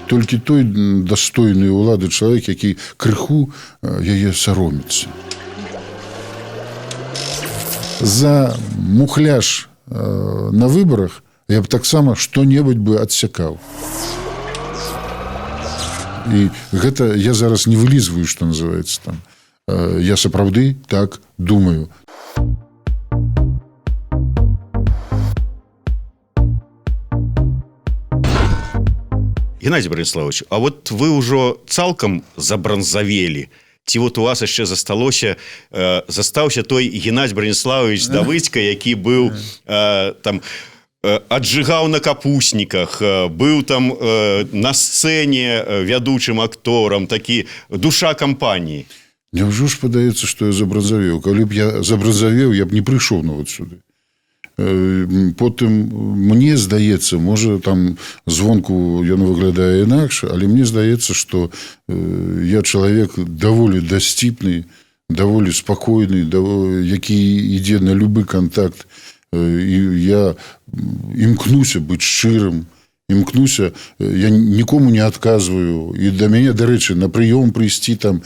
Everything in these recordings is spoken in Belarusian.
толькі той дастойны ўлады чалавек, які крыху яе сароміцца. За мухляж на выбарах я б таксама што-небудзь бы адсякаў. І гэта я зараз не вылізваю, што называецца там. Я сапраўды так думаю. Геннадий Браніславович, а вот вы ўжо цалкам забранзавелі. Ці вот у вас яшчэ застаўся той Геннадий Браніславович Давыдзька, які быў там аджыгаў на капусніках, быў там на сцэне вядучым акторам, такі душа кампаніі. Няўжо ж падаецца, што я забранзавеў? Калі б я забранзавеў, я б не прыйшоў нават сюды. Потым мне здаецца, можа там звонку ён выглядае інакш, але мне здаецца, што я чалавек даволі дасціпны, даволі спакойны, які ідзе на любы контакт, і я імкнуся быць шчырым, імкнуся, я нікому не адказваю, і да мяне, дарэчы, на прыём прыйсці там,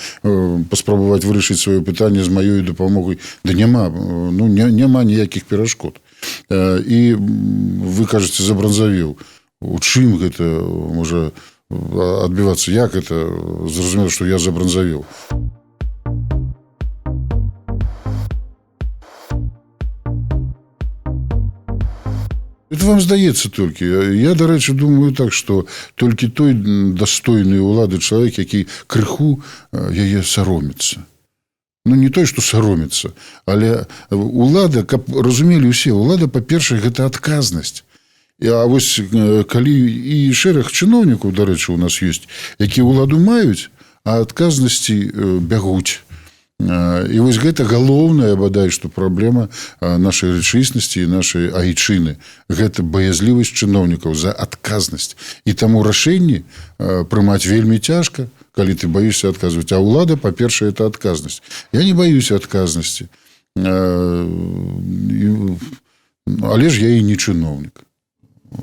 паспрабаваць вырашыць сваё пытанне з маёй дапамогай, да няма ніякіх перашкод. І вы кажаце, забранзавеў. У чым гэта можа адбівацца? Як это зразумела, што я забранзавеў? Это вам здаецца толькі. Я, дарэчы, думаю так, што толькі той дастойны ўлады чалавек, які крыху яе сароміцца. Ну, не той, што сароміцца, але ўлада, каб разумелі ўсе, ўлада, па-першае, гэта адказнасць. А вось калі і шэраг чыноўнікаў, дарэчы, у нас ёсць, якія ўладу маюць, а адказнасці бягуць. І вось гэта галоўная, бадай, што праблема нашай рэчыснасці і нашай айчыны. Гэта баязлівасць чыноўнікаў за адказнасць. І таму рашэнні прымаць вельмі цяжка, калі ты боишься адказваць. А ўлада, па-першае, это адказнасць. Я не баюся адказнасці. Але ж я і не чыноўнік.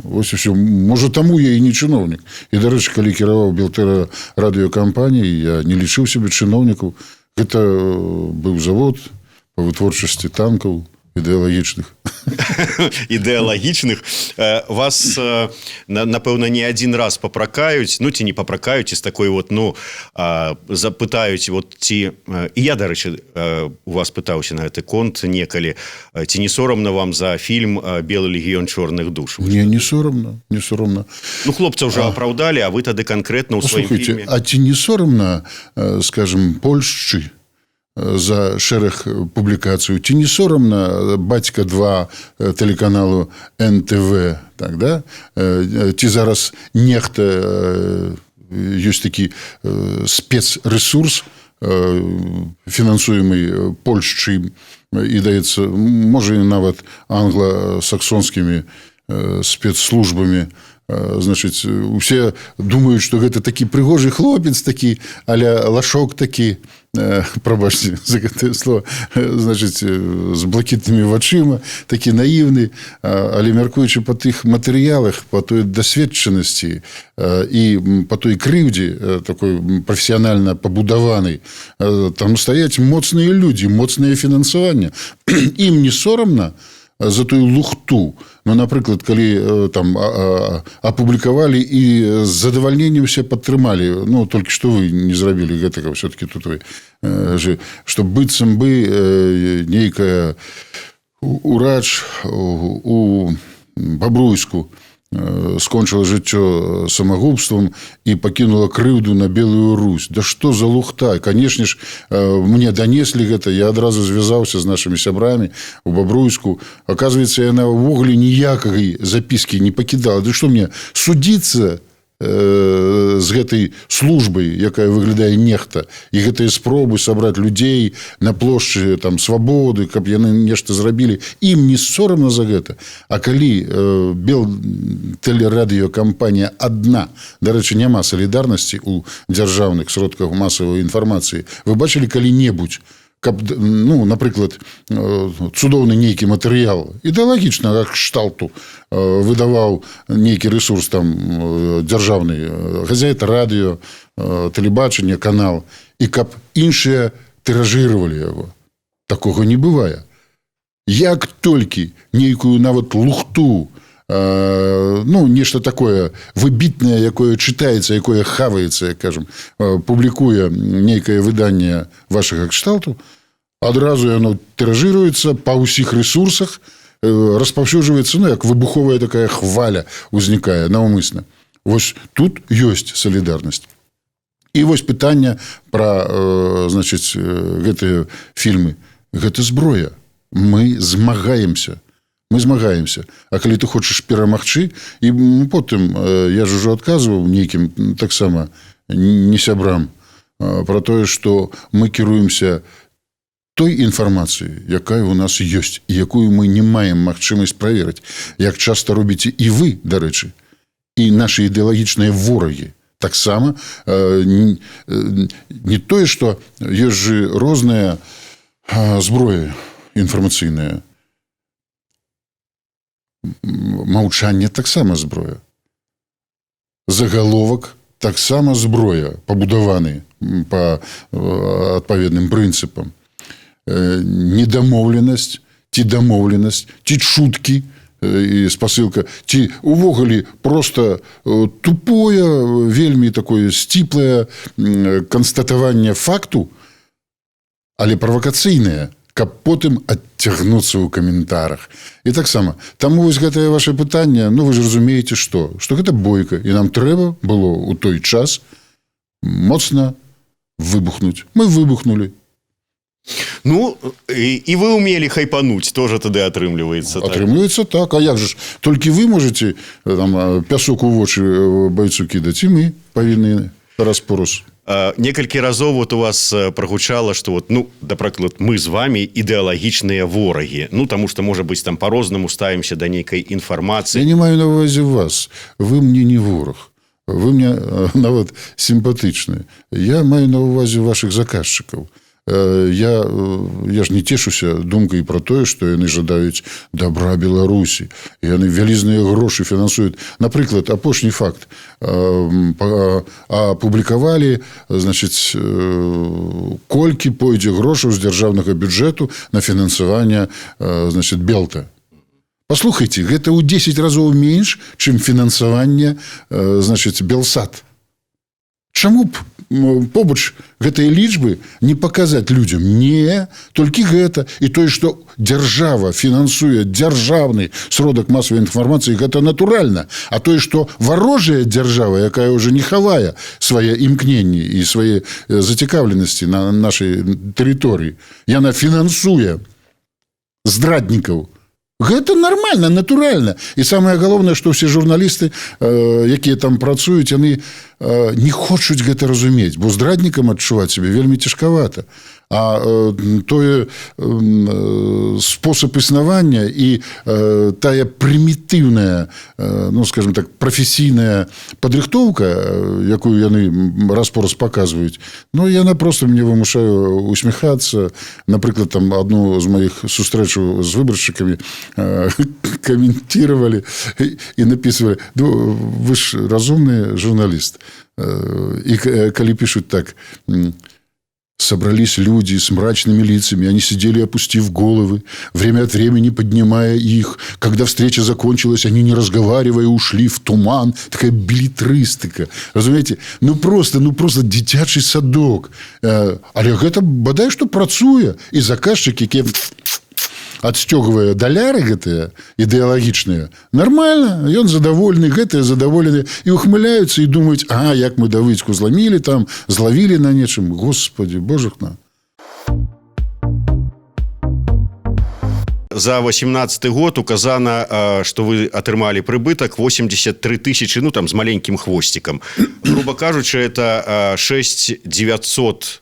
Вось і ўсё. Можа, таму я і не чыноўнік. І, дарэчы, калі кіраваў Белтэра-радыёкампаніяй, я не лічыў сябе чыноўнікаў. Гэта быў завод па вытворчасці танкаў ідэалагічных. Ідэалагічных. Вас, напэўна, не адзін раз папракаюць, ну, ці не папракаюць, з такой вот, ну, запытаюць, вот, ці... І я, дарэчы, у вас пытаўся на гэты конт некалі, ці не сорамна вам за фільм «Белы легіён чорных душ»? Не сорамна, не сорамна. Ну, хлопца ўжо апраўдалі, а вы тады канкрэтна ў сваім фільме... А ці не сорамна, скажем, Польшчы за шэраг публікацыю? Ці не сорамна «Бацька-2» тэлеканалу НТВ? Так, да? Ці зараз нехта ёсць такі спецрэсурс, фінансуемы Польшчай, і, даецца, можа, нават англасаксонскімі спецслужбамі. Значыць, усе думаюць, што гэта такі прыгожы хлопец такі, аля лашок такі, прабачце за гэтае слово, значыць, з блакітнымі вачыма, такі наіўны, але меркуючы па тых матэрыялах, па той дасведчанасці і па той крыўдзе, такой прафесіянальна пабудаванай, там стаяць моцныя людзі, моцнае фінансаванне. Ім не сорамна за тую лухту. Ну, напрыклад, калі там апублікавалі і з задавальненнем усе падтрымалі, ну, толькі што вы не зрабілі гэтага, все-таки тут вы, што быццам бы нейкая урач у Бабруйску скончыла жыццё самагубствам і пакінула крыўду на Белую Русь. Да што за лухта? Канешне ж, мне данеслі гэта, я адразу звязаўся з нашымі сябрамі у Бабруйску. Аказваецца, яна ўвогуле ніякай запіскі не пакідала. Ды што мне, судзіцца з гэтай службай, якая выглядае нехта, і гэтыя спробы сабраць людзей на плошчы там свабоды, каб яны нешта зрабілі, ім не сорамна за гэта. А калі Белтэлерадыёкампанія адна, дарэчы, няма салідарнасці ў дзяржаўных сродках масавай інфармацыі, вы бачылі калі-небудзь, каб, ну, напрыклад, цудоўны нейкі матэрыял ідэалагічнага кшталту выдаваў нейкі рэсурс там дзяржаўны, газета, радыё, тэлебачанне, канал, і каб іншыя тыражыравалі яго. Такога не бывае. Як толькі нейкую нават лухту, ну, нешта такое выбітнае, якое чытаецца, якое хаваецца, як кажам, публікуе нейкае выданне вашага кшталту, адразу яно тыражыруецца па ўсіх рэсурсах, распаўсюджваецца, ну, як выбуховая такая хваля ўзнікае наўмысна. Вось тут ёсць салідарнасць. І вось пытанне пра, значыць, гэтыя фільмы. Гэта зброя. Мы змагаемся. Мы змагаемся. А калі ты хочаш перамагчы, і потым, я ж ужо адказваў нейкім таксама не сябрам пра тое, што мы кіруемся той інфармацыяй, якая у нас ёсць, і якую мы не маем магчымасць праверыць. Як часта робіце і вы, дарэчы, і нашы ідэалагічныя ворагі. Таксама не тое, што ёсць жа розныя зброі інфармацыйныя. Маўчанне таксама зброя. Загаловак таксама зброя, пабудаваны па адпаведным прынцыпам. Недамоўленасць, ці дамоўленасць, ці чуткі, і спасылка, ці увогуле проста тупое, вельмі такое сціплае канстатаванне факту, але правакацыйнае, каб потым адцягнуцца ў каментарах. І таксама, таму вось гэтае ваше пытанне, ну вы ж разумееце, што гэта бойка, і нам трэба было ў той час моцна выбухнуць. Мы выбухнулі. Ну, і вы умелі хайпануць, тоже тады атрымліваецца. Атрымліваецца так, а як же ж, толькі вы можете там, пясок у вочы байцу кідаць, і мы павінны раз-пораз. Некалькі разоў вот у вас прагучала, што вот, ну, напрыклад, мы з вами ідэалагічныя ворагі. Ну, таму што, можа быць, там па-рознаму ставімся да нейкай інфармацыі. Я не маю на ўвазе вас. Вы мне не вораг. Вы мне нават сімпатычны. Я маю на ўвазе вашых заказчыкаў. Я ж не цешуся думкай пра тое, што яны жадаюць добра Беларусі. Яны вялізныя грошы фінансуюць. Напрыклад, апошні факт. Апублікавалі, значыць, колькі пойдзе грошаў з дзяржаўнага бюджэту на фінансаванне, значыць, Белта. Паслухайце, гэта ў 10 разоў менш, чым фінансаванне, значыць, Белсат. Чаму б побач гэтыя лічбы не паказаць людзям? Не, толькі гэта. І тое, што дзяржава фінансуе дзяржаўны сродак масавай інфармацыі, гэта натуральна. А тое, што варожая дзяржава, якая ўжо не хавае свае імкненні і свае зацікаўленасці на нашай тэрыторыі, яна фінансуе здраднікаў. Гэта нармальна, натуральна. І самае галоўнае, што ўсе журналісты, якія там працуюць, яны не хочуць гэта разумець, бо здраднікам адчуваць сябе вельмі цяжкавата. А тое спосаб існавання і тая прымітыўная, ну, скажем так, прафесійная падрыхтоўка, якую яны раз-пораз паказваюць, ну, яна проста мне вымушае усміхацца. Напрыклад, там адну з маіх сустрэчаў з выбаршчыкамі каментировали и написывали: ну, вы ж разумный журналист. И коли пишут так: собрались люди с мрачными лицами, они сидели, опустив головы, время от времени поднимая их. Когда встреча закончилась, они, не разговаривая, ушли в туман. Такая беллетристика. Разумеете? Ну, просто дзіцячы садок. Але гэта бадай што працуе. І заказчык, які адстёгвае даляры гэтыя ідэалагічныя, нармальна, ён задаволены, гэтыя задаволены, і ухмыляюцца і думаюць: ага, як мы давыцку зламілі там, злавілі на нечым. Господи, божахна. За 18 год указана, што вы атрымалі прыбытак 83 тысячи, ну там з маленькім хвосцікам. Грубо кажучы, это 6900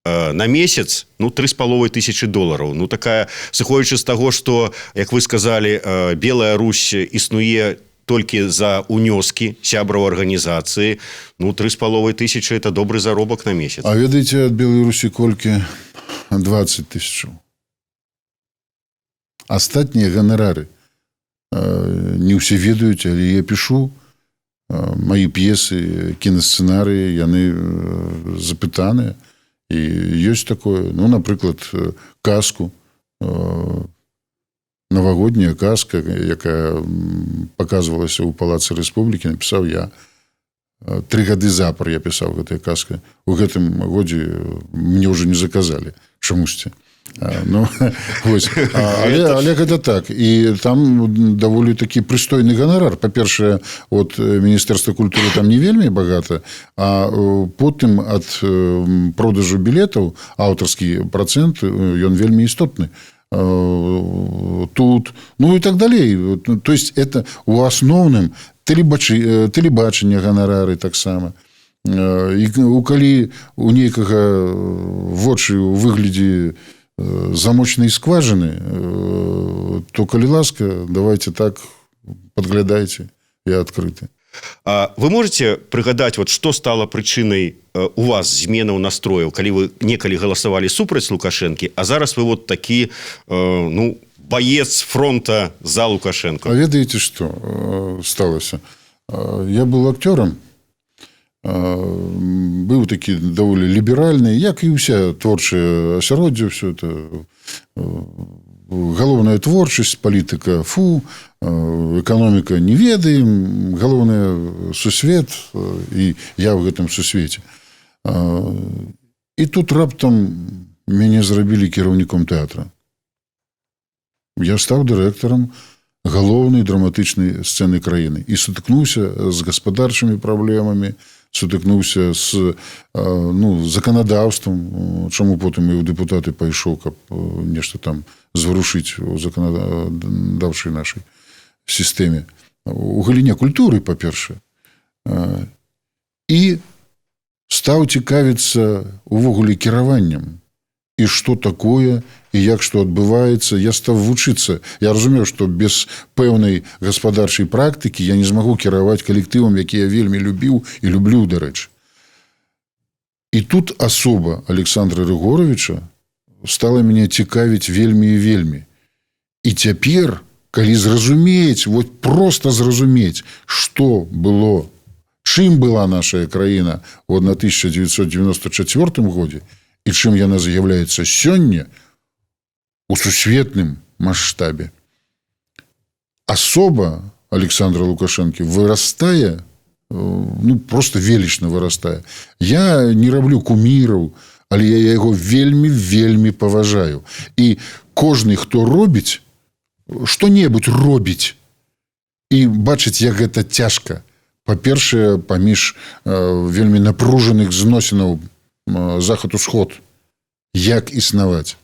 на месяц, ну, 3500 долараў. Ну, такая, сыходзячы з таго, што, як вы сказалі, Белая Русь існуе толькі за унёскі сябраў арганізацыі, ну, 3500 – это добры заробак на месяц. А ведаеце, ад Белай Русі колькі? 20 тысяч. Астатнія ганарары не ўсе ведаюць, але я пишу мои п'есы, кінасцэнарыі, яны запытаныя. І ёсць такое, ну, напрыклад, казку, новогодняя казка, якая показывалася ў Палацы Рэспублікі, напісаў я. 3 гады запар я пісаў гэтая казка. У гэтым годзе мне ўжо не заказалі чамусьці. Ну, але гэта так. І там даволі такі прыстойны ганарар. Па-першае, от Міністэрства культуры там не вельмі багата, а потым ад продажу білетаў аўтарскі працэнт, ён вельмі істотны. Тут, ну і так далей. То есть это у асноўным тэлебачання ганарары таксама. І калі у нейкага вочы ў выглядзе замочнай скважины, то, калі ласка, давайте так, подглядайте, я открыты. А вы можете прыгадаць, вот, што стала прычынай у вас зменаў настрояў, калі вы некалі галасавалі супраць Лукашэнкі, а зараз вы вот такі, ну, баец фронта за Лукашенко? А ведаеце, што сталася? Я был акцёрам, быў такі даволі ліберальны, як і ўся творчае асяроддзе, ўсё это галоўная творчасць, палітыка, эканоміка не ведаем, галоўнае сусвет, і я ў гэтым сусвеце. І тут раптам мяне зрабілі кіраўніком тэатра. Я стаў дырэктарам галоўнай драматычнай сцэны краіны і сутыкнуўся з гаспадарчымі праблемамі, сутыкнуўся з заканадаўствам, чаму потым і ў дэпутаты пайшоў, каб нешта там зварушыць у заканадаўчай нашай сістэме. У галіне культуры, па-першае. І стаў цікавіцца увогуле кіраваннем. І што такое, і як што адбываецца. Я стаў вучыцца. Я разумею, што без пэўнай гаспадарчай практыкі я не змагу кіраваць калектывам, які я вельмі любіў і люблю, дарэчы. І тут асоба Александра Рыгоровича стала мяне цікавіць вельмі і вельмі. І цяпер, калі зразумець, вот проста зразумець, што было, чым была наша краіна ў 1994 годзе, і чым яна з'яўляецца сёння у сусветным маштабе. Асоба Александра Лукашэнкі вырастае, ну, просто велічна вырастае. Я не раблю куміраў, але я яго вельмі паважаю. І кожны, хто робіць, што-небудзь робіць, і бачыць, як гэта цяжка. Па-першае, паміж вельмі напружаных зносінаў захад-усход. Як існаваць?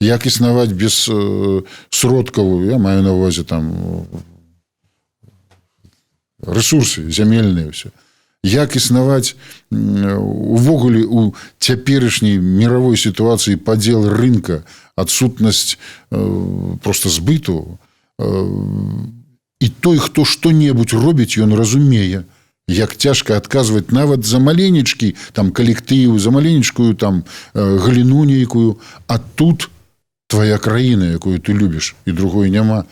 Як існаваць без сродкаў, я маю на ўвазе там рэсурсы зямельныя ўсё. Як існаваць увогуле у цяперашняй мировой сітуацыі падзел рынка, адсутнасць проста збыту. І той, хто што-небудзь робіць, ён разумее, як цяжка адказваць нават за маленечкі там калектыў, за маленечкую там галіну нейкую, а тут твоя краіна, якую ты любіш, і другой няма.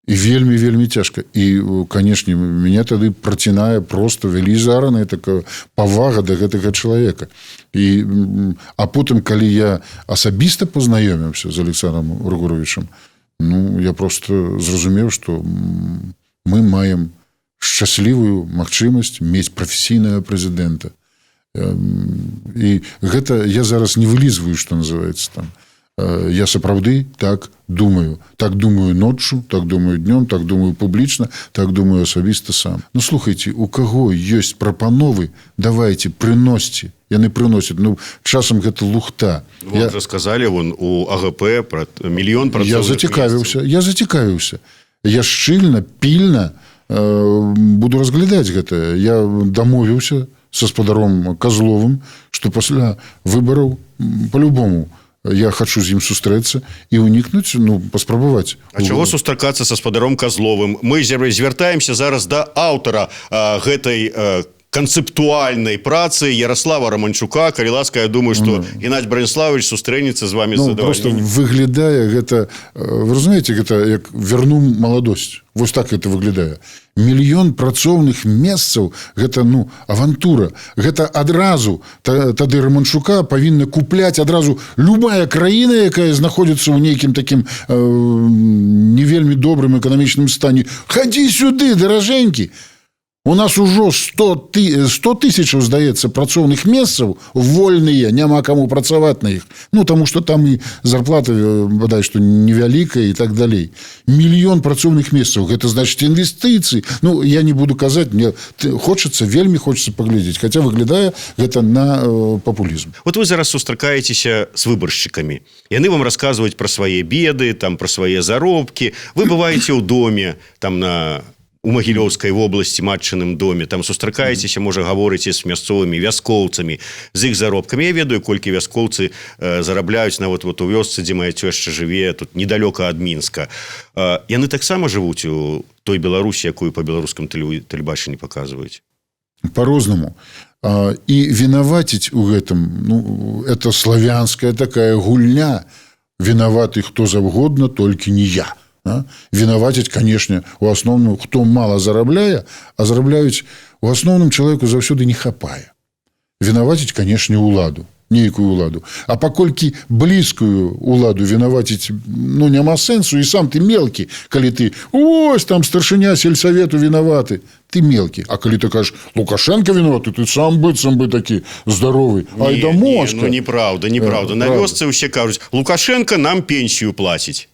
І вельмі цяжка. І, канешне, мяне тады працінае проста велізарная такая павага да гэтага чалавека. А потым, калі я асабіста пазнаёміўся з Александром Рыгоровичем, ну, я просто зразумеў, што мы маем шчаслівую магчымасць мець прафесійнага прэзідэнта. І гэта я зараз не вылізваю, што называецца там. Я сапраўды так думаю. Так думаю ноччу, так думаю днём, так думаю публічна, так думаю асабіста сам. Ну, слухайце, у каго ёсць прапановы, давайте, прыносьце. Яны прыносяць. Ну, часам гэта лухта. Вы расказалі вон у АГП пра 1 мільён працоўных месцаў. Я зацікавіўся. Я шчыльна, пільна буду разглядаць гэта. Я дамовіўся са спадаром Козловым, што пасля выбараў по-любому я хочу з ім сустрэцца і ўнікнуць, ну, паспрабаваць. А чаго сустракацца са спадаром Козловым? Мы звяртаемся зараз да аўтара гэтай канцэптуальнай працы Ярослава Романчука. Калі ласка, я думаю, што Геннадзь Браніславович сустрэнецца з вами з просто задавальненнем. выглядае гэта, вы разумееце, гэта як верну маладосць. Вось так это выглядае. Мільён працоўных месцаў, гэта, авантура. Гэта адразу, тады Романчука павінна купляць адразу любая краіна, якая знаходзіцца ў нейкім такім не вельмі добрым эканамічным стане. Хадзі сюды, даражэнькі. У нас ужо 100 тысячаў, здаецца, працоўных месцаў вольныя, няма каму працаваць на іх. Таму што там і зарплата, бадай, што невялікая і так далей. Мільён працоўных месцаў, гэта значыць інвестыцыі. Я не буду казаць, мне вельмі хочацца паглядзець, хаця выглядае гэта на папулізм. Вот вы зараз сустракаецеся з выбаршчыкамі. Яны вам расказваюць пра свае беды, там пра свае заробкі. Вы бываеце ў доме, там у Магілёўскай вобласці, матчыным доме, там сустракаецеся, можа, гаворыце з мясцовымі вяскоўцамі, з іх заробкамі. Я ведаю, колькі вяскоўцы зарабляюць нават у вёсцы, дзе моя цёшча жыве, тут недалёка ад Мінска. Яны таксама жывуць у той Беларусі, якую па беларускам тэлебачанні паказваюць? По-рознаму. І вінаваціць у гэтым, это славянская такая гульня. Вінаваты хто заўгодна, толькі не я. Вінаваціць, канешне, у асноўным, хто мала зарабляе, а зарабляюць у асноўным чалавеку заўсёды не хапае. Вінаваціць, канешне, уладу, нейкую уладу. А паколькі блізкую уладу вінаваціць, няма сэнсу, і сам ты мелкі, калі ты, ось там старшыня сельсавету вінаваты, ты мелкі. А калі ты кажаш, Лукашенко вінаваты, ты сам быццам бы такі здаровы. Не, неправда. На вёсцы ўсе кажуць, Лукашенко нам пенсію плаціць.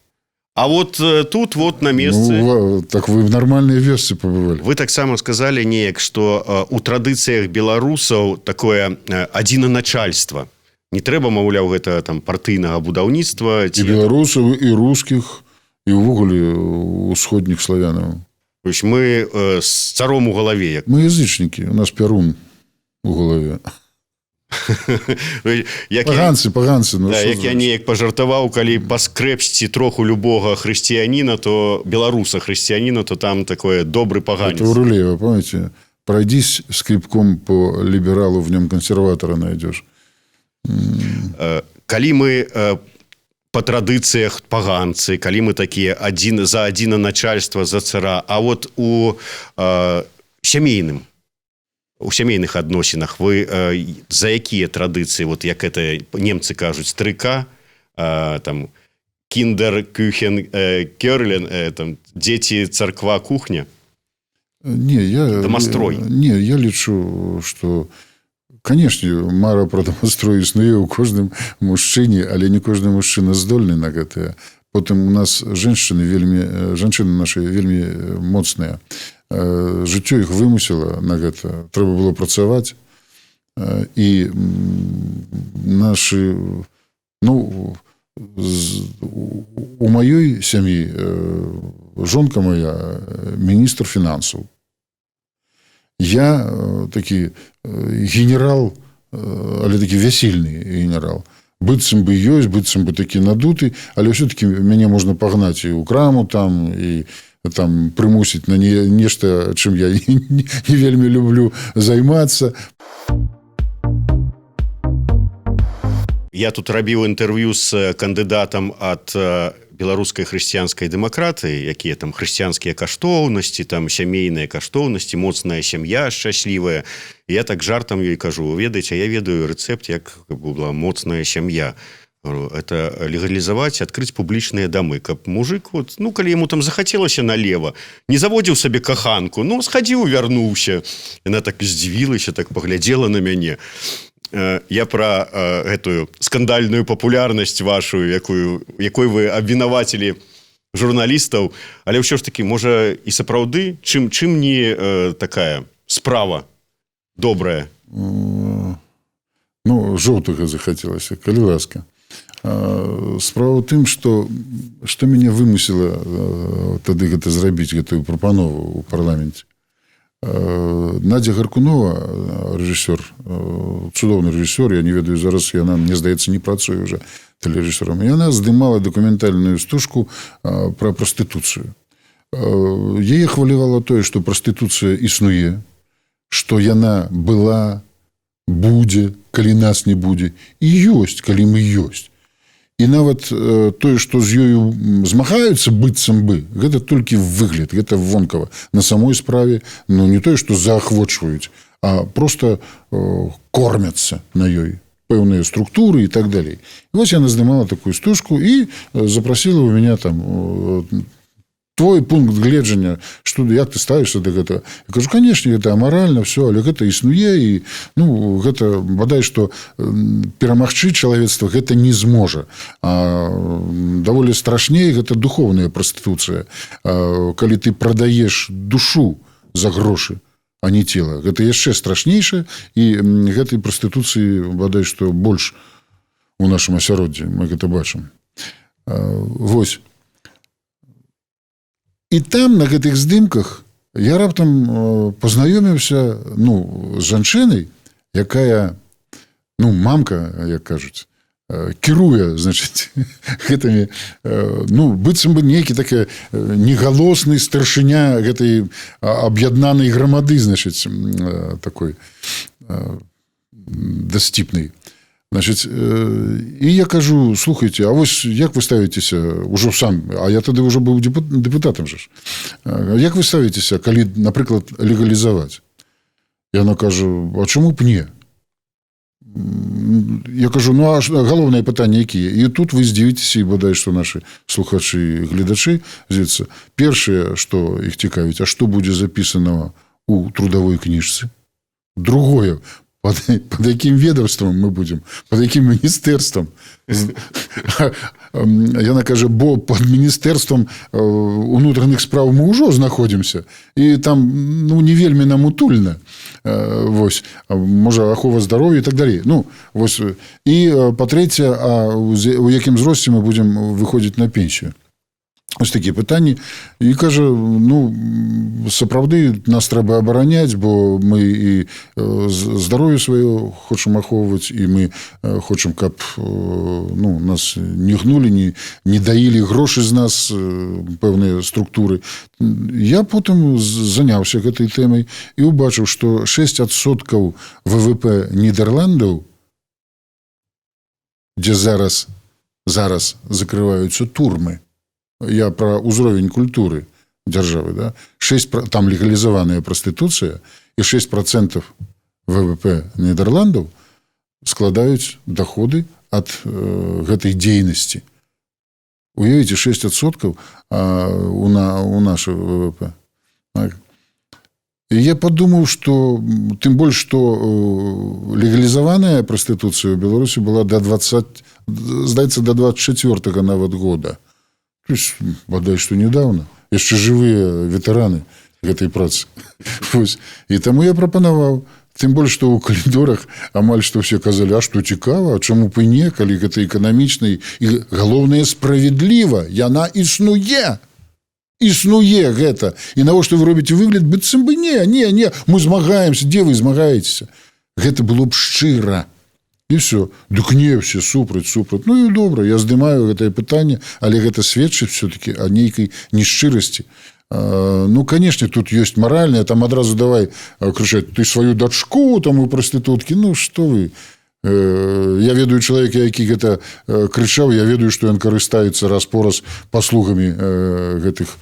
А вот тут вот на месцы... Так вы в нормальной вёсцы побывали. Вы таксама сказали неяк, што у традыцыях беларусаў такое адзінаначальства. Не трэба, маўляў, гэта там партыйнага будаўніцтва. І беларусаў, і рускіх, і ўвогуле усходніх славянаў. Мы з царом у галаве. Мы язычнікі, у нас Пярун у галаве. Паганцы. Як я неяк пажартаваў, калі паскрэпсці троху любога хрысціяніна, то беларуса хрысціяніна, то там такое добры паганец. Это у Рулеева, помните? Пройдись скрипком по либералу, в нем консерватора найдешь. Калі мы по традыцыях паганцы, калі мы такія за адзінаначальства, за цара, а вот у сямейных адносінах вы за якія традыцыі, вот як это немцы кажуць, 3К, там кіндер, кюхен, кёрлен, там дзеці, царква, кухня? Домастрой. Я лічу, што, канешне, мара пра домастрой існуе ў кожным мужчыне, але не кожны мужчына здольны на гэтае. Потым у нас жанчыны нашы вельмі моцныя. Жыццё іх вымусіла на гэта. Трэба было працаваць. І нашы... у маёй сям'і жонка моя міністр фінансаў. Я такі генерал, але такі вясельны генерал. Быццам бы ёсць, быццам бы такі надуты, але ўсё-такі мяне можна пагнаць і ў краму там, і там прымусіць на нешта, чым я не вельмі люблю займацца. Я тут рабіў інтэрв'ю з кандыдатам ад беларускай хрысціянскай дэмакратыі, якія там хрысціянскія каштоўнасці, там сямейныя каштоўнасці, моцная сям'я шчаслівая. Я так жартам ёй кажу, ведаеце, я ведаю рэцэпт, як была моцная сям'я. Это легалізаваць, адкрыць публічныя дамы, каб мужик, калі яму там захацелася налева, не заводзіў сабе каханку, схадзіў, вярнуўся. Яна так здзівілася, так паглядзела на мяне. Я пра гэтую скандальную папулярнасць вашу, якой вы абвінавацілі журналістаў, але ўсё ж такі, можа, і сапраўды, чым не такая справа добрая? Жоўтага захацелася, калі ласка. Справа ў тым, што мяне вымусіла тады гэта зрабіць, гэтую прапанову ў парламенце. Надзя Гаркунова, рэжысёр, цудоўны рэжысёр, я не ведаю, зараз яна, мне здаецца, не працуе ўжо тэлерэжысёрам. Яна здымала дакументальную стужку пра прастытуцыю. Яе хвалявала тое, што прастытуцыя існуе, што яна была, будзе, калі нас не будзе, і ёсць, калі мы ёсць. І нават тое, што з ёю змагаюцца быццам бы, гэта толькі выгляд, гэта вонкава. На самой справе, ну, не тое, што заахвочваюць, а просто кормяцца на ёй пэўныя структуры і так далей. І вось яна здымала такую стужку і запросила у меня там твой пункт гледжання, што як ты ставішся да гэтага. Я кажу, канешне, гэта амаральна, все, але гэта існуе і ну, гэта бадай, што перамагчы чалавецтва гэта не зможа. А даволі страшней гэта духовная прастытуцыя. Калі ты прадаеш душу за грошы, а не цела. Гэта яшчэ страшнейшае, і гэтай прастытуцыі, бадай, што больш у нашым асяроддзі. Мы гэта бачым. Вось. І там, на гэтых здымках, я раптам пазнаёміўся, ну, з жанчынай, якая, ну, мамка, як кажуць, кіруе, значыць, гэтымі, ну, быццам бы нейкі такі негалосны старшыня гэтай аб'яднанай грамады, значыць, такой дасціпнай. Значыць, і я кажу, слухайте, а вось як вы ставіцеся, ужо сам, а я тады ўжо быў дэпутатам же ж, як вы ставіцеся, калі, напрыклад, легалізаваць? Яна кажа, а чаму б не? Я кажу, ну, а галоўнае пытанне якія? І тут вы здзівіцеся, і бадай, што нашы слухачы і гледачы здзівяцца. Першае, што іх цікавіць, а што будзе запісана у трудовой кніжцы? Другое, под якім ведомствам мы будзем, под якім міністэрствам? Яна кажа, бо под міністэрствам унутраных спраў мы ўжо знаходзімся, і там, ну, не вельмі нам утульна. Вось, можа, ахова здароўя і так далей. Ну, вось, і па-трэцяе, а у якім зросце мы будзем выходзіць на пенсію? Ось такія пытанні. І кажа, ну, сапраўды нас трэба абараняць, бо мы і здароўе сваё хочам ахоўваць, і мы хочам, каб, ну, нас не гнулі, не даілі грошы з нас пэўныя структуры. Я потым заняўся гэтай тэмай і ўбачыў, што 6% ВВП Нідерландаў, дзе зараз закрываюцца турмы, я про ўзровень культуры дзяржавы, да? Там легалізаваная прастытуцыя, і 6% ВВП Нідерландаў складаюць доходы ад гэтай дзейнасці. Уявіце, 6% у нашай ВВП. Так? І я падумаў, што тым больш, што легалізаваная прастытуцыя ў Беларусі была до 24 нават года. То есть, бадай, што недавно. Яшчэ жывыя ветэраны гэтай працы. І таму я прапанаваў. Тым больш, што ў калідорах амаль што ўсе казалі, а што цікава, а чаму б і не, калі гэта эканамічна і, галоўнае, справядліва. Яна існуе. Існуе гэта. І навошта вы робіце выгляд, быццам бы не, мы змагаемся. Дзе вы змагаецеся? Гэта было б шчыра. І все. Дык не, все супраць. Ну і добра, я здымаю гэтае пытанне, але гэта сведчыць все-таки о нейкай нешчырасці. Ну, канешне, тут ёсць маральнае, там адразу давай крычаць, ты сваю дачку там у прастытуткі, ну, што вы? Я ведаю чалавека, які гэта крычаў, я ведаю, што ён карыстаецца раз-пораз паслугамі гэтых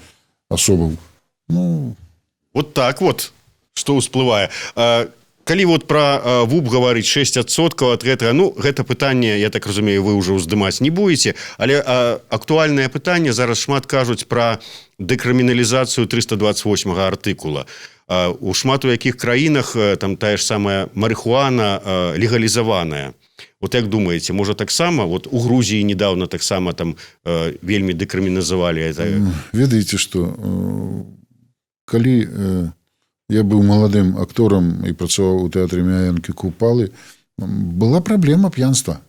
асобаў. Ну... Вот так вот, што ўсплывае. Калі вот пра ВУП гаварыць 6% ад гэтага, ну, гэта пытанне, я так разумею, вы ўжо ўздымаць не будзеце, але актуальнае пытанне, зараз шмат кажуць пра дэкрыміналізацыю 328 артыкула. У шмат у якіх краінах там тая ж самая марыхуана легалізаваная. Вот як думаеце, можа таксама, вот у Грузіі недавно таксама там вельмі дэкрыміназавалі это? Ведаеце, што калі... Я быў маладым акторам і працаваў у тэатры Мяянкі Купалы. Была праблема п'янства.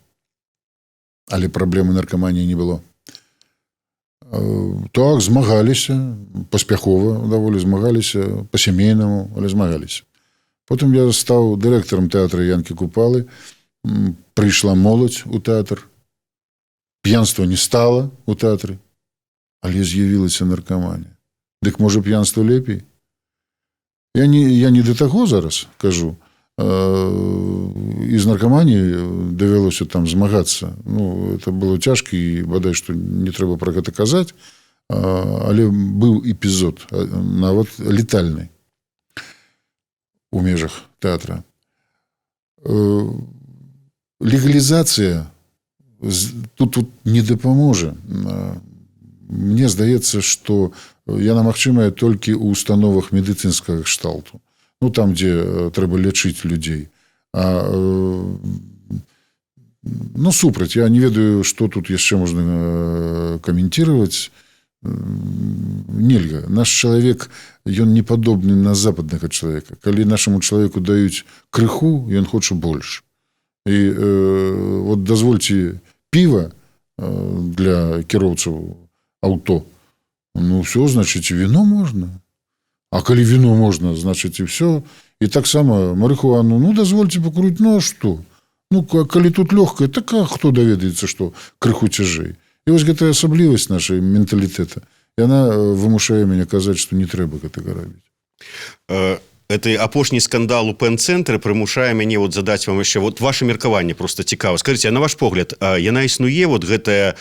Але праблемы наркаманіі не было. Так, змагаліся, паспяхова даволі змагаліся, па-сямейнаму, але змагаліся. Потым я стаў дырэктарам тэатра Янкі Купалы. Прыйшла моладзь у тэатр. П'янства не стала у тэатры, але з'явілася наркаманія. Дык можа п'янства лепей? Я не да таго зараз кажу. І з наркаманіяй давялося там змагацца. Ну, это было цяжка, і бадай, што не трэба пра гэта казаць. Але быў эпізод, нават летальны у межах тэатра. Легалізацыя тут не дапаможа. Мне здаецца, што яна магчымая толькі ў установах медыцынскага кшталту. Ну, там, дзе трэба лячыць людзей. Ну, супраць. Я не ведаю, што тут яшчэ можна каментировать. Нельга. Наш чалавек, ён не падобны на западнага чалавека. Калі нашаму чалавеку даюць крыху, ён хоча больш. І вот дазвольце піва для кіроўцаў аўто. Ну, все, значит, вино можно. А коли вино можно, значит, и все. И так само марихуану, ну, дозвольте покурить, ну, а что? Ну, коли тут легкое, так а кто доведается, что крыху цяжэй? И вот гэтая асаблівасць нашай менталітэта, и она вымушае мяне казаць, што не трэба гэтага рабіць. Это апошні скандал у пэн-цэнтры прымушае мяне вот задаць вам яшчэ вот ваше меркаванне просто цікава. Скажыце, а на ваш погляд, яна існуе вот гэтая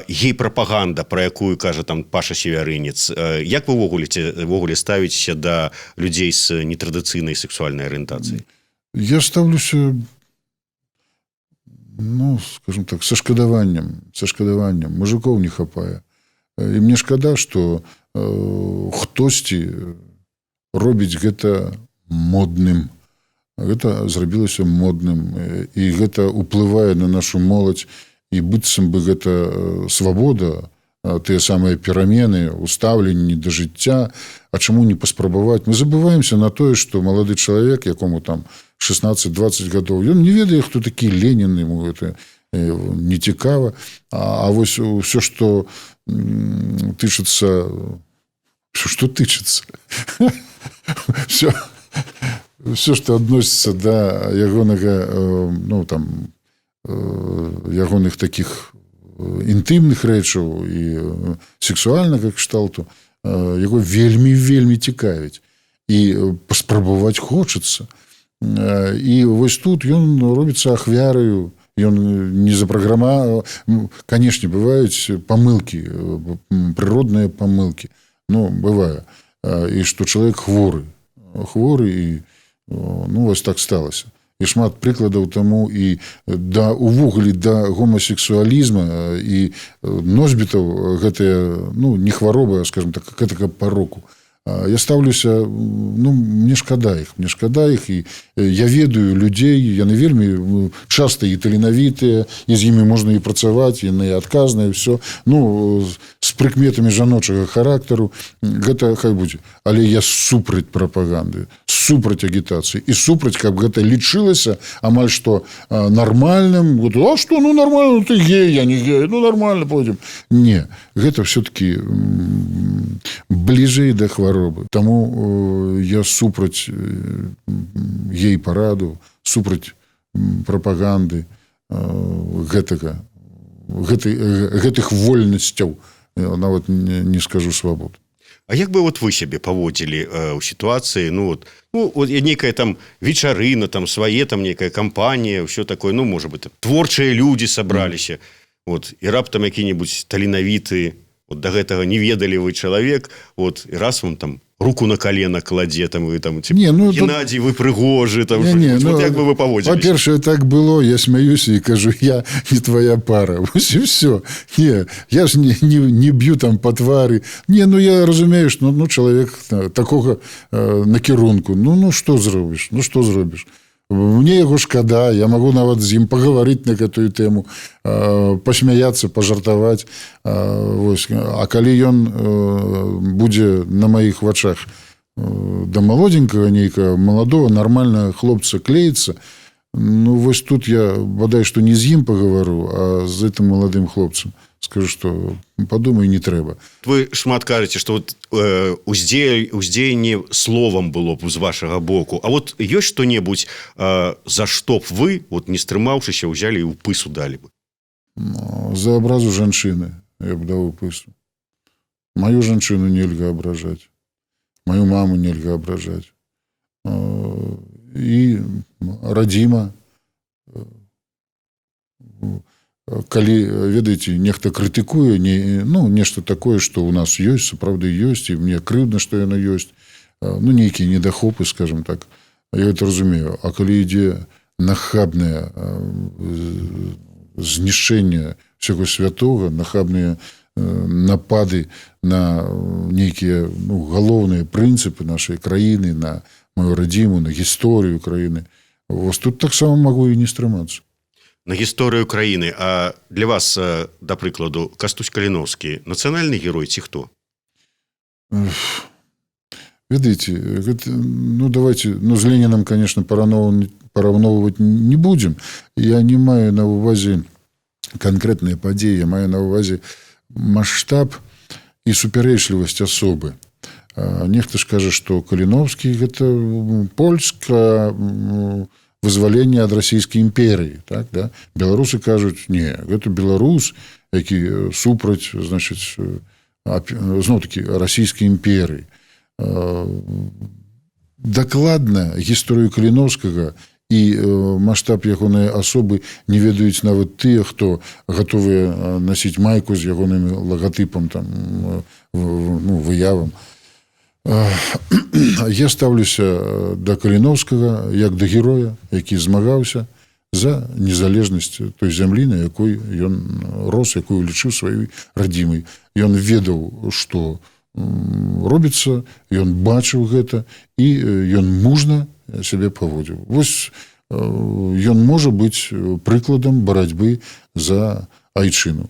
гей-прапаганда, про якую кажа там Паша Севярынец. Як вы ввогуле ставіцеся да людзей з нетрадыцыйнай сексуальнай арыентацыяй? Я ставлюся, ну, скажем так, со шкадаваннем. Мужикоў не хапае. І мне шкада, што хтосьці робіць гэта модным. Гэта зрабілася модным. І гэта ўплывае на нашу моладзь. І быццам бы гэта свабода, тыя самыя перамены, устаўленні да жыцця. А чаму не паспрабаваць? Мы забываемся на тое, што малады чалавек, якому там 16-20 гадоў, ён не ведае, хто такі Ленін, ему гэта не цікава. А вось усё, што тычыцца... Што тычыцца? Все, что относится до ягонага, ну, там, ягоных таких інтымных рэчаў і сексуальнага кшталту, яго вельмі цікавіць. І паспрабаваць хочацца. І вось тут ён робіцца ахвяраю, ён не запраграмаваў. Канешне, бываюць памылкі, прыродныя памылкі. Ну, бывае. І што чалавек хворы, і ну, вось так сталася. І шмат прыкладаў таму і увогуле да гомасексуалізма і носьбітаў гэтыя, ну, не хваробы, а, скажем так, гэтага пароку. Я ставлюся, ну, мне шкада іх, і я ведаю людзей, яны вельмі часта і таленавітыя, і з імі можна і працаваць, яны і адказныя, все. Ну, з прыкметамі жаночага характару, гэта хай будзе. Але я супраць прапаганды, супраць агітацыі, і супраць, каб гэта лічылася амаль што нармальным. А што, ну, нормально, ты гей, я не гей, ну, нормально, пойдем. Не, гэта все-таки бліжэй да хваробы. Таму я супраць гей-параду, супраць прапаганды гэтых вольнасцяў, нават не скажу свабод. А як бы вот вы сябе паводзілі ў сітуацыі, ну, нейкая там вечарына, там свае, там нейкая кампанія, ўсё такое, ну, можа быть, творчыя людзі сабраліся, вот, і раптам які-небудзь таленавіты, вот до гэтага не ведалі вы чалавек, вот, і раз вам там руку на колено кладзе, там, вы там, типа, Геннадий, вы прыгожы, там, вот як бы вы паводзіліся? Па-першае, так было, я смяюся і кажу, я не твоя пара, вось і все. Не, я ж не б'ю там по твары. Не, ну, я разумею, што, ну, чалавек такога накірунку, ну, што зробіш? Мне яго шкада, я магу нават з ім пагаварыць на гэтую тэму, пасмяяцца, пажартаваць. А калі ён будзе на маіх вачах да малодзенькага нейкага, маладого, нармальнага хлопца клеіцца, ну, вось тут я бадай што не з ім пагавару, а з гэтым маладым хлопцам. Скажу, што падумай, не трэба. Вы шмат кажаце, што вот, уздзеянне словам было б з вашага боку. А вот ёсць што-небудзь, за што б вы, вот, не стрымаўшыся, ўзялі і ў пысу далі бы? За абразу жанчыны я б даў у пысу. Маю жанчыну нельга абражаць. Маю маму нельга абражаць. і радзіма. Калі, ведаеце, нехта крытыкуе нешта такое, што ў нас ёсць, сапраўды ёсць, і мне крыўдна, што яно ёсць, нейкія недахопы, скажем так, я гэта разумею. А калі ідзе нахабнае знішчэнне ўсяго святога, нахабныя напады на нейкія галоўныя прынцыпы нашай краіны, на маю радзіму, на гісторыю краіны, вось тут таксама магу і не стрымацца. На гісторыю краіны. А для вас, да прыкладу, Кастусь Каліновскі нацыянальны герой ці хто? Ведаеце, давайте, з Ленінам, конечно, параўноўваць не будзем. Я не маю на ўвазе канкрэтныя падзеі, я маю на ўвазе маштаб і супярэчлівасць асобы. Нехта ж кажа, што Каліновскі гэта польска вызваленне ад расійскай імперыі, так, да? Беларусы кажуць, не, гэта беларус, які супраць, значыць, зноў-такі расійскай імперыі. Дакладна гісторыю Каліновскага і маштаб ягонай асобы не ведаюць нават тыя, хто гатовыя насіць майку з ягоным лагатыпам, там, выявам. Я ставлюся да Каліновскага як да героя, які змагаўся за незалежнасць той зямлі, на якой ён рос, якую лічыў сваёй радзімай. Ён ведаў, што робіцца, ён бачыў гэта, і ён мужна сябе паводзіў. Вось ён можа быць прыкладам барацьбы за айчыну.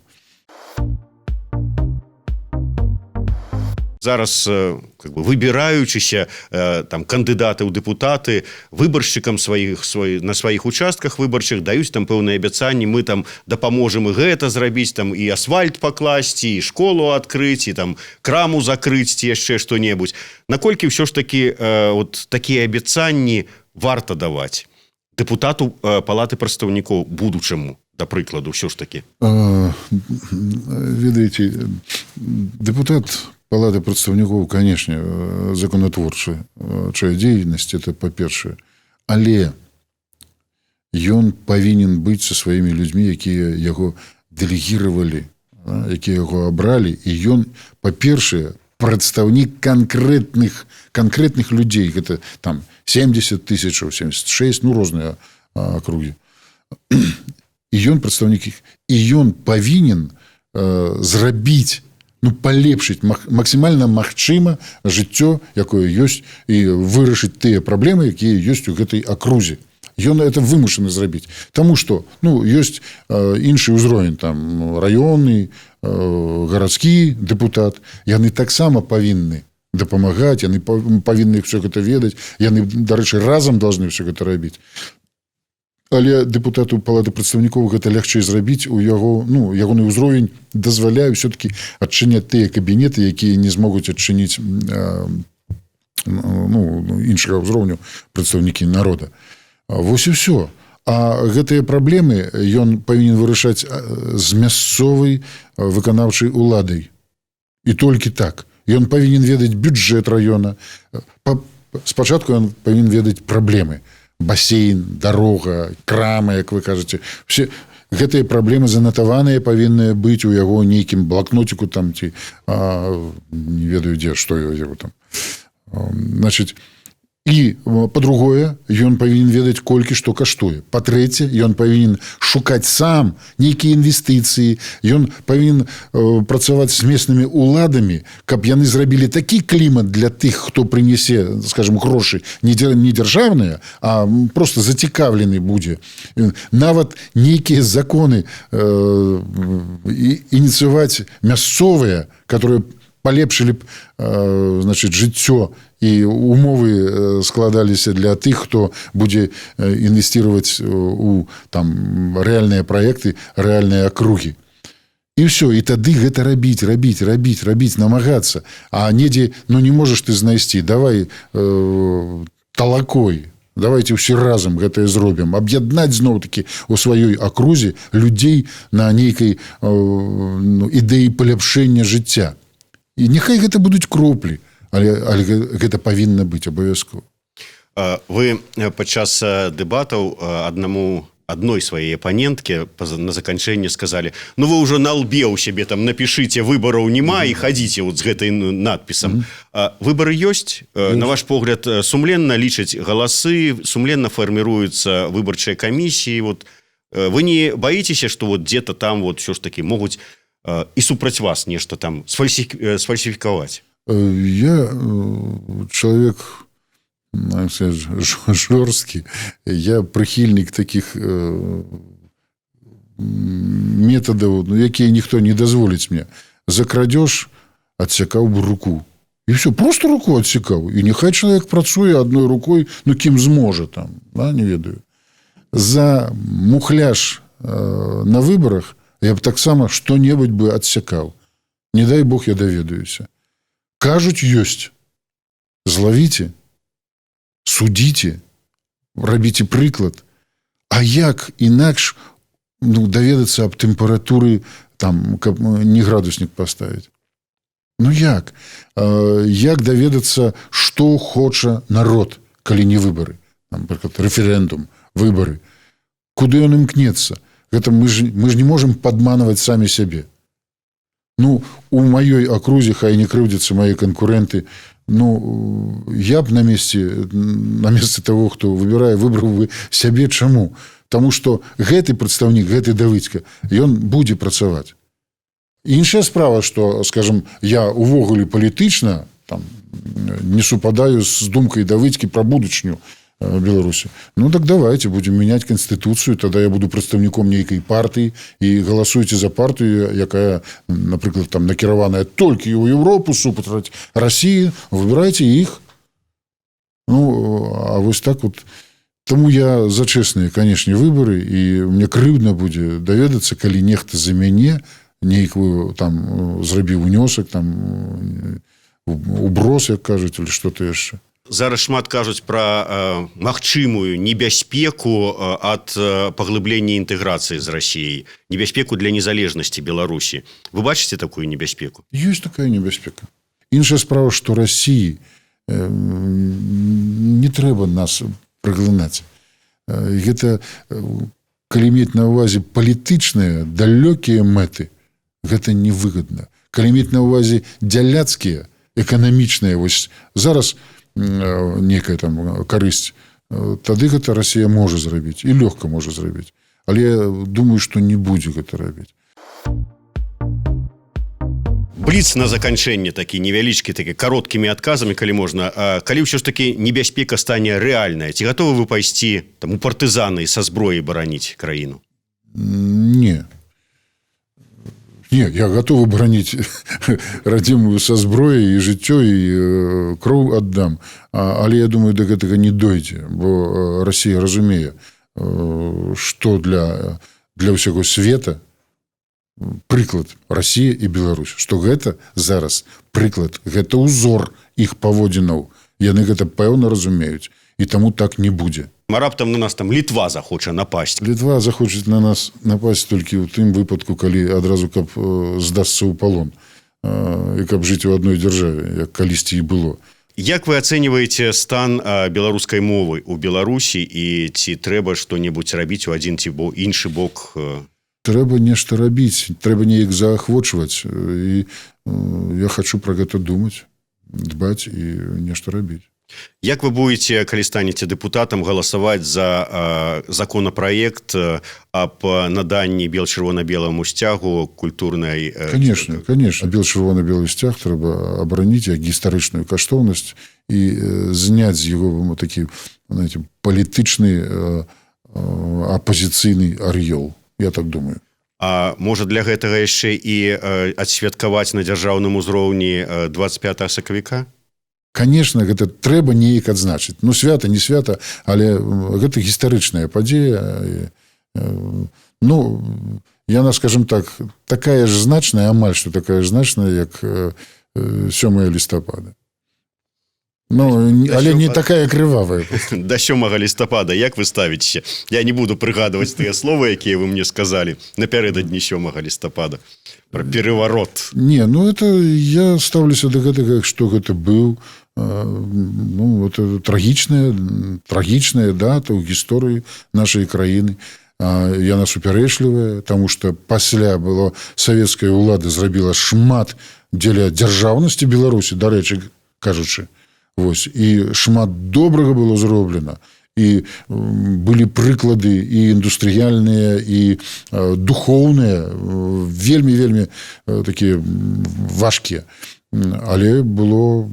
Зараз выбіраючыся кандыдаты ў дэпутаты выбаршчыкам на сваіх участках выбарчых даюць там пэўныя абяцанні, мы там дапаможам і гэта зрабіць, там і асфальт пакласці, і школу адкрыць, і там краму закрыць, ці яшчэ што-небудзь. Наколькі ўсё ж такі такія абяцанні варта даваць дэпутату палаты прадстаўнікоў будучаму, да прыкладу, ўсё ж такі? Ведаеце, дэпутат палаты прадстаўнікоў, канешне, законатворчая дзейнасць, это па-першае. Але ён павінен быць са сваімі людзьмі, якія яго дэлегіравалі, якія яго абралі, і ён, па-першае, прадстаўнік канкрэтных людзей. Гэта там 70 тысячаў, 76, розныя акругі. І ён прадстаўнік іх. І ён павінен зрабіць, палепшыць максімальна магчыма жыццё, якое ёсць, і вырашыць тыя праблемы, якія ёсць у гэтай акрузе. Ён это вымушаны зрабіць. Таму што ёсць іншы ўзровень, там раённы, гарадскі дэпутат. Яны таксама павінны дапамагаць, яны павінны ўсё гэта ведаць, яны, дарэчы, разам должны ўсё гэта рабіць. Але дэпутату палаты прадстаўнікоў гэта лягчэй зрабіць, у яго, ягоны ўзровень дазваляе ўсё-такі адчыняць тыя кабінеты, якія не змогуць адчыніць іншага ўзроўню прадстаўнікі народа. Вось і ўсё. А гэтыя праблемы ён павінен вырашаць з мясцовай выканаўчай уладай. І толькі так. Ён павінен ведаць бюджэт раёна. Спачатку ён павінен ведаць праблемы. Басейн, дарога, крама, як вы кажаце. Все гэтыя праблемы занатаваныя павінны быць у яго нейкім блакнотику там, ці не ведаю дзе, што яго там. Значыць, і, па-другое, ён павінен ведаць, колькі што каштуе. Па-трэцяе, ён павінен шукаць сам нейкія інвестыцыі, ён павінен працаваць з местнымі уладамі, каб яны зрабілі такі клімат для тых, хто прынясе, скажем, грошы не дзяржаўныя, а проста зацікаўлены будзе. Нават нейкія законы ініцыяваць мясцовыя, которые палепшылі б, значыць, жыццё і умовы складаліся для тых, хто будзе інвесціраваць у там рэальныя праекты, рэальныя акругі. І ўсё, і тады гэта рабіць, намагацца. А недзе, не можаш ты знайсці, давай талакой, давайте ўсе разам гэтае зробім, аб'яднаць зноў-такі у сваёй акрузе людзей на нейкай ідэі паляпшэння жыцця. І няхай гэта будуць кроплі, але гэта павінна быць абавязкова. Вы падчас дэбатаў адной сваёй апанентке на заканчэнне сказалі: ну вы ўжо на лбе ў сябе там напішыце выбараў няма і хадзіце вот з гэтай надпісам. Выбары ёсць? На ваш погляд, сумленна лічаць галасы, сумленна фарміруюцца выбарчыя камісіі. Вот вы не баіцеся, што вот где-то там вот ўсё ж таки могуць і супраць вас нешта там сфальсифікаваць? Я человек, так сказать, жорсткі. Я прыхільнік таких метадаў, якія ніхто не дазволіць мне. За крадеж адсякаў бы руку. І все, просто руку адсекаў. І няхай чалавек працуе адной рукой, ну, кім зможа там, да, не ведаю. За мухляж на выборах я б таксама што-небудзь бы адсякаў. Не дай Бог, я даведаюся. Кажуць, ёсць. Злавіце, судзіце, рабіце прыклад. А як інакш, ну, даведацца аб тэмпературы, там, каб не градусник паставіць? Ну як? Як даведацца, што хоча народ, калі не выбары? Напрыклад, рэферэндум, выбары. Куды ён імкнецца? Гэта мы ж не можам падманваць самі сябе. Ну, у маёй акрузе, хай не крыўдзяцца мае канкурэнты, ну, я б на месцы того, хто выбірае, выбраў бы сябе. Чаму? Таму што гэты прадстаўнік, гэты Давыдзька, ён будзе працаваць. Іншая справа, што, скажем, я увогуле палітычна там не супадаю з думкай Давыдзькі пра будучыню Беларусі. Ну, так давайте будем мяняць Канстытуцыю, тогда я буду прадстаўніком нейкай партыі і галасуйце за партыю, якая, напрыклад, там накіраваная толькі ў Еўропу, супраць Расіі, выбірайце іх. Ну, а вось так вот. Таму я за чэсныя, канешне, выбары, і мне крыўдна будзе даведацца, калі нехта за мяне нейкую там зрабіў унёсак, там уброс, як кажуць, или што-то яшчэ. Зараз шмат кажуць пра магчымую небяспеку ад паглыблення інтэграцыі з Расіяй, небяспеку для незалежнасці Беларусі. Вы бачыце такую небяспеку? Ёсць такая небяспека. Іншая справа, што Расіі не трэба нас праглынаць. Гэта, калі мець на ўвазе палітычныя, далёкія мэты, гэта невыгадна. Калі мець на ўвазе дзяляцкія, эканамічныя, вось зараз некая там карысць, тады гэта Расія можа зрабіць, і лёгка можа зрабіць. Але я думаю, што не будзе гэта рабіць. Бліц на заканчэнне такі невялічкі, такі кароткімі адказамі, калі можна. Калі ўсё ж такі небяспека стане рэальная, ці гатовы вы пайсці там у партызаны са зброяй бараніць краіну? Не. Не, я готовы браніць радзімую са зброяй і жыццё, і кроў аддам. Але я думаю, да гэтага не дойдзе, бо Расія разумее, што для ўсяго света прыклад Расія і Беларусь, што гэта зараз прыклад, гэта ўзор іх паводзінаў. Яны гэта пэўна разумеюць, і таму так не будзе. А раптам на нас там Літва захоча напасць. Літва захоча на нас напасць толькі ў тым выпадку, калі адразу каб здасца ў палон і каб жыць у адной дзяржаве, як калісьці і было. Як вы ацэньваеце стан беларускай мовы ў Беларусі, і ці трэба што-небудзь рабіць у адзін ці іншы бок? Трэба нешта рабіць, трэба неяк заахвочваць, і я хачу пра гэта думаць, дбаць і нешта рабіць. Як вы будете, калі станеце дэпутатам, галасаваць за законапраект аб наданні бел-чырвона-беламу сцягу культурнай... Конечно. Бел-чырвона-белы сцяг трэба абараніць як гістарычную каштоўнасць і зняць з яго такі, знаете, палітычны апозіцыйны ар'ёл. Я так думаю. А можа для гэтага яшчэ і адсвяткаваць на дзяржаўным узроўні 25 сакавіка? Конечно, гэта трэба неяк адзначыць. Ну, свята, не свята, але гэта гістарычная падзея. Ну, яна, скажем так, такая ж значная, амаль што такая ж значная, як 7 лістапада. Ну, але не такая крывавая. До 7 лістапада, як вы ставіцеся? Я не буду прыгадваць тыя словы, якія вы мне сказалі напярэдадні 7 лістапада. Про переворот. Не, ну это я ставлюся до гэтага, што гэта быў ну, это трагічная дата ў гісторыі нашай краіны. Яна супярэчлівая, таму што пасля было савецкая ўлада зрабіла шмат дзеля дзяржаўнасці Беларусі, дарэчы кажучы. Вось. І шмат добрага было зроблена. І былі прыклады і індустрыяльныя, і духоўныя, вельмі такія важкія. Але было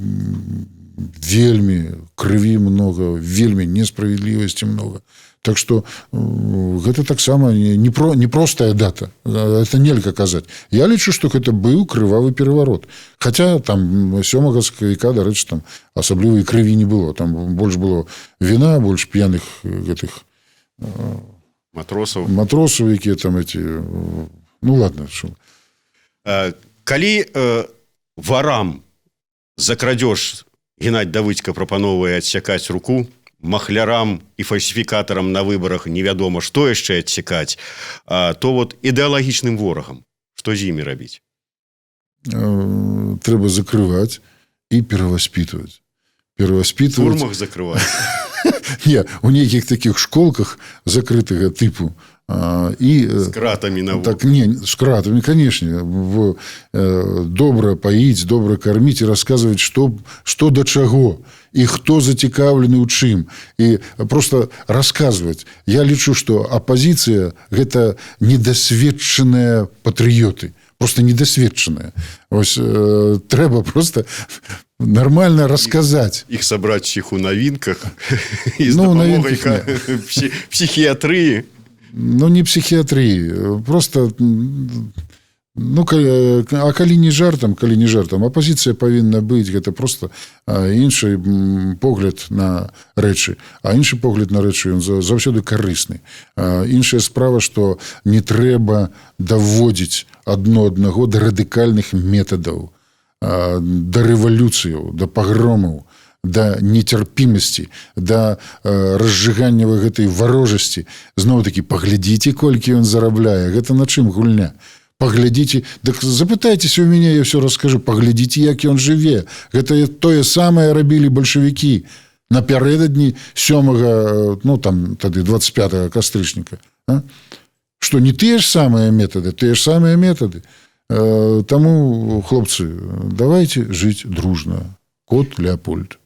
вельмі крыві много, вельмі несправядлівасці много. Так што гэта таксама непростая дата. Это нельга казаць. Я лічу, што гэта быў крывавы пераварот. Хаця там 7 сакавіка, дарэчы, там асаблівай крыві не было. Там больш было віна, больш п'яных гэтых матросаў, якія там эти... Ну, ладно. Калі варам за крадзеж Геннадзь Давыдзька прапановвае адсякаць руку, махлярам і фальсіфікатарам на выбарах невядома, што яшчэ адсекаць, то вот ідэалагічным ворагам, што з імі рабіць? Трэба закрываць і пераваспітваць. В турмах закрываць? Не, у нейкіх такіх школках закрытага тыпу. С кратамі на так, не, с кратамі, конечно. Добра паіць, добра карміць і расказваць, што да чаго, і хто зацікаўлены ў чым. І просто расказваць. Я лічу, што апазіцыя – гэта недасведчаныя патрыёты. Просто недасведчаныя. Ось, трэба просто нормально расказаць. Іх сабраць іх у навінках і з дапамогай псіхіятрыі. Ну, не психиатрии, просто, ну, а калі не жартам, апозіцыя павінна быць, гэта просто іншы погляд на рэчы, а іншы погляд на рэчы, ён заўсёды карысны. Іншая справа, што не трэба даводзіць аднаго да радыкальных метадаў, да рэвалюцыяў, да пагромаў, да нецярпімасці, да разжигання гэтай варожасці. Зноў-такі, паглядзіце, колькі ён зарабляе. Гэта на чым гульня? Паглядзіце, так запытайцеся ў мяне, я ўсё раскажу. Паглядзіце, як ён жыве. Гэта тое самае рабілі бальшавікі напярэдадні 7, ну, там, тады 25 кастрычніка. Што не тыя ж самыя метады, тыя ж самыя метады. Таму, хлопцы, давайте жыць дружна. Кот Леапольд.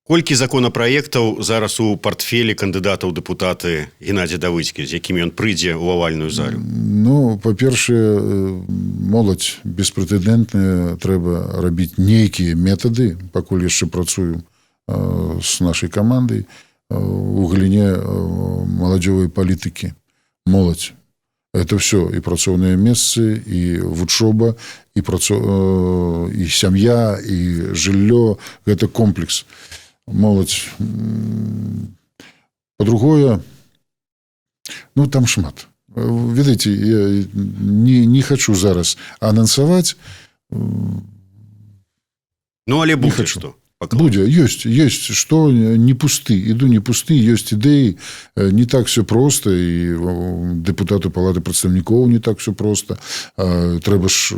Колькі законапраектаў зараз у партфелі кандыдата ў дэпутаты Геннадзя Давыдзькі, з якімі ён прыйдзе ў авальную залю? Ну, па-першае, моладзь беспрэтэдэнтная, трэба рабіць нейкія метады, пакуль яшчэ працуем з нашай камандай у галіне маладзёвай палітыкі. Моладзь. Это все, і працоўныя месцы, і вучоба, і сям'я, і жыллё. Гэта комплекс. Моладзь. По-другое, ну, там шмат. Ведаеце, я не хочу зараз анансаваць. Ну, але будзе што? Будзе, ёсць, што не пусты, іду не пусты, ёсць ідэі, не так все проста, і дэпутату палаты прадстаўнікоў не так все проста. Трэба ж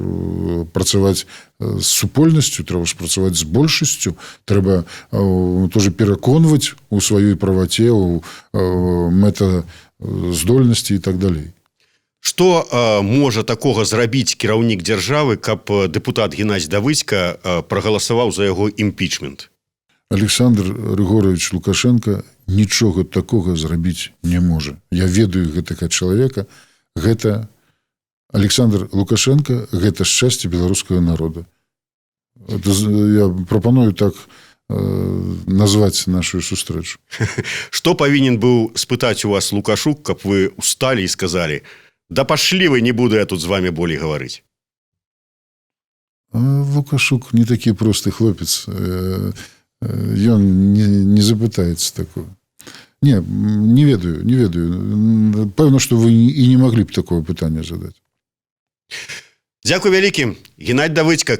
працаваць з супольнасцю, трэба ж працаваць з большасцю, трэба тоже пераконваць у сваёй праваце, у мэтаздольнасці і так далей. Што можа такога зрабіць кіраўнік дзяржавы, каб дэпутат Геннадзь Давыдзька прагаласаваў за яго імпічмент? Александр Григорович Лукашенко нічога такога зрабіць не можа. Я ведаю гэтага чалавека. Гэта Александр Лукашенко, гэта шчасце беларускага народа. Я прапаную так назваць нашу сустрэчу. Што павінен быў спытаць у вас Лукашук, каб вы усталі і сказалі: да пашлі вы, не буду я тут з вами болей гаварыць? Лукашук не такі просты хлопец. Ён не запытаецца такого. Не ведаю. Пэўна, што вы і не маглі б такого пытання задаць. Дзякуй вялікі. Геннадзь Давыдзька,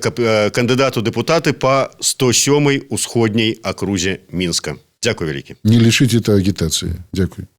кандыдат у дэпутаты па 107-й усходняй акрузе Мінска. Дзякуй вялікі. Не лічыце это агітацыяй. Дзякуй.